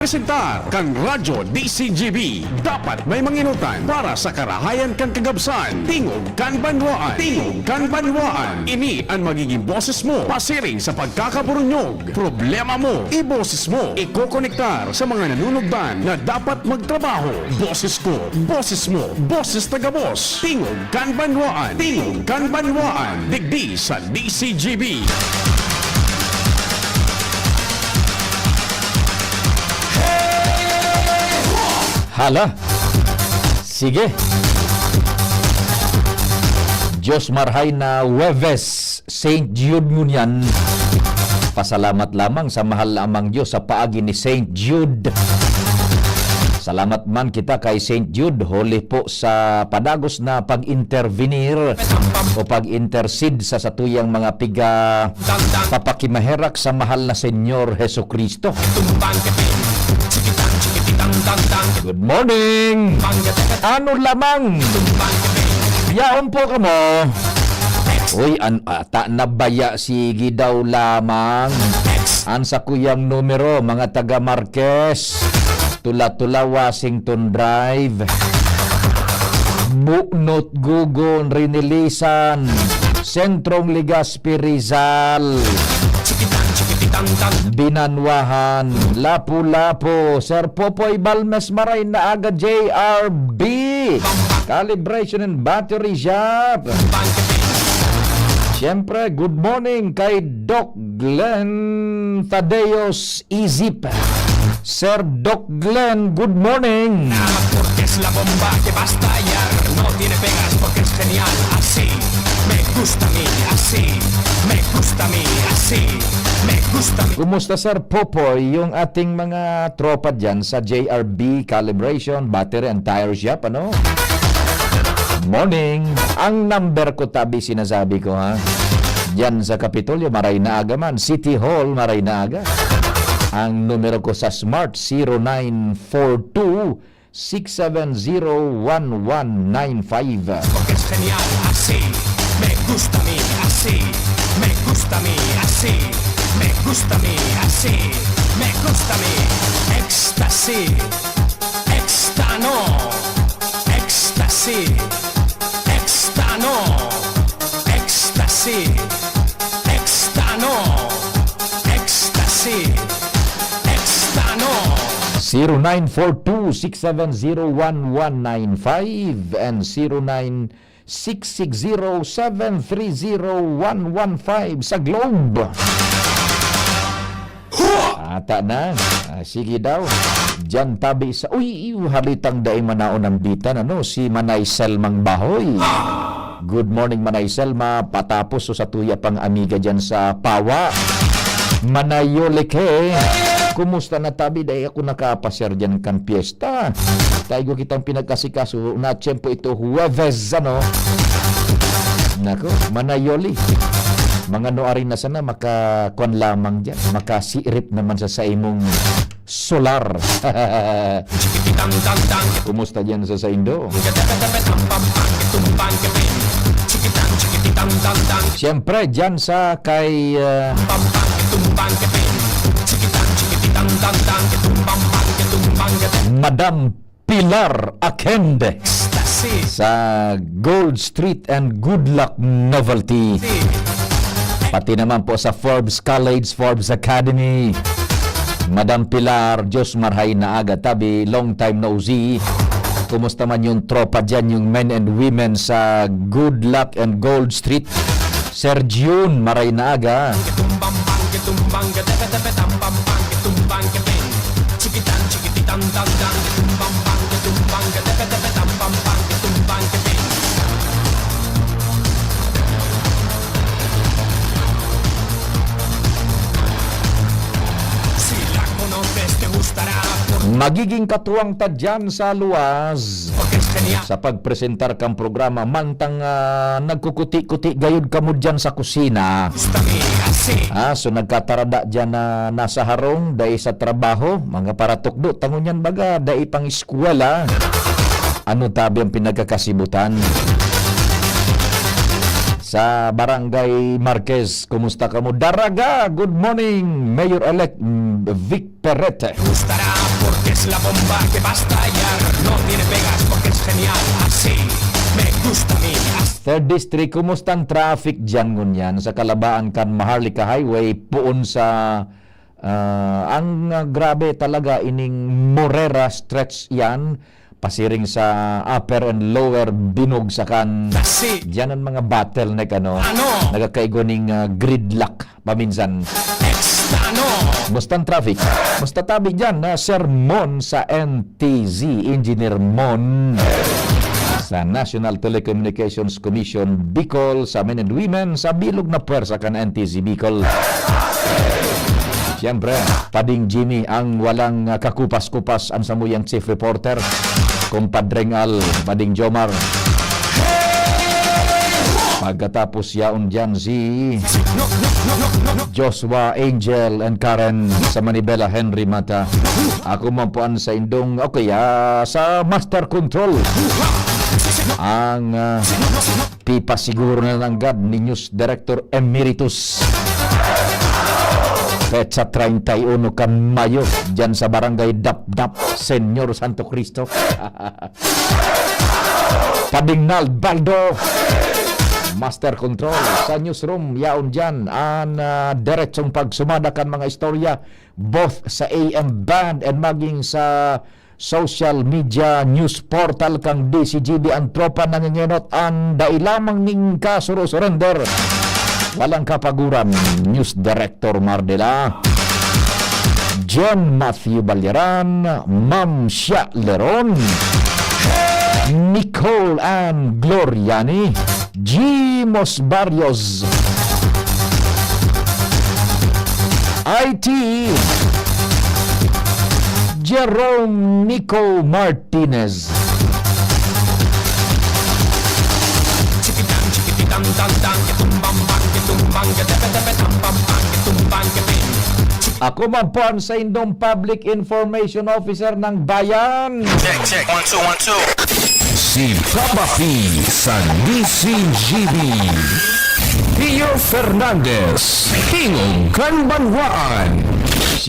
Presentar kang Radyo DCGB. Dapat may manginutan para sa karahayan kang kagabsan. Tingog kan banwaan. Tingog kan banwaan. Ini ang magiging boses mo pasiring sa pagkakaburunyog. Problema mo, iboses mo. Ikokonektar sa mga nanunugdan na dapat magtrabaho. Boses ko, boses mo, boses taga-boss. Tingog kan banwaan. Tingog kan banwaan. Digdi sa DCGB. Hala, sige. Diyos marhay na Huwebes, St. Jude ngunyan. Pasalamat lamang sa mahal na amang Diyos sa paagi ni St. Jude. Salamat man kita kay St. Jude, huli po sa padagos na pag-intervenir o pag-intercede sa satuyang mga piga papakimaherak sa mahal na Senyor Heso Kristo. Good morning! Ano lamang? Yaon po ka mo. Uy, ata nabaya si Gidaw lamang. Ansa kuyang numero, mga taga Marquez. Tula-tula Washington Drive. Buknot Gugon Rinilisan. Sentrong Legazpi Rizal. Binanwahan, Lapu-Lapu, Sir Popoy Balmes Maray na aga JRB, Calibration and Battery Shop. Siyempre, good morning kay Doc Glenn Tadeos Izip. Sir Doc Glenn, good morning. Porque es la bomba que va a estallar. No tiene pegas porque es genial. Así, me gusta a mí. Así, me gusta a mí. Así, me gusta a mí. Kumusta Sir Popoy, yung ating mga tropa dyan sa JRB Calibration, Battery and Tire Shop, ano? Morning. Ang number ko tabi sinasabi ko ha. Diyan sa Kapitolyo, Maray na aga man. City Hall, Maray na aga. Ang numero ko sa Smart 0942-670-1195. Porque es genial. Así, me gusta a mí. Así, me gusta a mí. Así, me gusta a mí. Así, me gusta a mí. Éxtasis, éxtano, éxtasis, éxtano, éxtasis, éxtano, éxtasis, éxtano. 0942-670-1195 and 09660730-115 sa Globe. Ata na. Sige daw. Diyan tabi sa... Uy, halitang daing manaon ng bitan. Ano? Si Manay Selmang Bahoy. Good morning, Manay Selma. Patapos sa tuya pang amiga dyan sa Pawa. Manayolike. Kumusta na tabi? Dahil ako nakapasyar dyan kan piyesta. Tayo kitang pinagkasikaso na tiyempo ito Huwebes, ano? Nako, Manayoli. Mga noarin na sana makakuan lamang dyan. Makasirip naman sa imong solar. Kumusta dyan sa Indo? Siyempre, dyan sa kay... Madam Pilar Akende sa Gold Street and Good Luck Novelty. Pati naman po sa Forbes College, Forbes Academy. Madam Pilar, Diyos marhay na aga tabi, long time no see. Kumusta man yung tropa dyan, yung men and women sa Good Luck and Gold Street. Sir June, maray na aga. Magiging katuwang tadyan sa luwas sa pagpresentar kang programa mantang nagkukuti-kuti gayud kamo dyan sa kusina. So nagkatarada dyan na nasa harong dahil sa trabaho, mga paratukdo tangon yan baga dahil pang eskwela. Ano tabi ang pinagkakasibutan? sa Barangay Marquez. Kumusta ka mo? Daraga, good morning, Mayor-elect Vic Perrete. Gustará porque es la bomba que va a estallar. No tiene pegas porque es genial. Así me gusta a mí. Third District, kumusta ang traffic dyan ngunyan sa Kalabaan kan Maharlika Highway puon sa ang grabe talaga ining Morera stretch yan, pasiring sa upper and lower binugsakan. Así. Diyan ang mga bottleneck Ano? nagakaigo ning gridlock paminsan. Extano. Basta ang traffic. Basta tabi dyan na sermon sa NTZ, Engineer Mon sa National Telecommunications Commission Bicol sa men and women sa bilog na puwersa kan NTZ Bicol. Siyempre, Pading Jimmy ang walang kakupas-kupas ang samuyang chief reporter. Kumpadreng Al, Pading Jomar. Pagkatapos yaon dyan si Joshua, Angel, and Karen sa Manibela, Henry Mata. Ako mampuan sa indong, sa Master Control. Ang pipa siguro na langgad ni News Director Emeritus. Petsa 31 kan Mayo dyan sa Barangay Dap-Dap, Senyor Santo Cristo. Pading Nalbaldo, Master Control sa newsroom, yaon dyan ang diretsong pagsumada kan mga istorya both sa AM band and maging sa social media news portal kang DCGB. Ang tropa nangingenot ang dailamang ning kasuro-surrender. Walang kapaguran, News Director Mardela, John Matthew Balyaran, Ma'am Shia Leron, Nicole Ann Gloriani, Jimos Barrios, IT, Jerome Nico Martinez, Chiquitang, chiquititang, tang, tang, que tumbang, bang, que tumbang, que tepe, tepe, tam, pam, pam, que tumbang, que ping. ako man po ang sa indong Public Information Officer ng Bayan. Check, check. 1, 2, 1, 2. Si Papapi sa DCGB. Pio Fernandez, Tingog Kanbanwaan.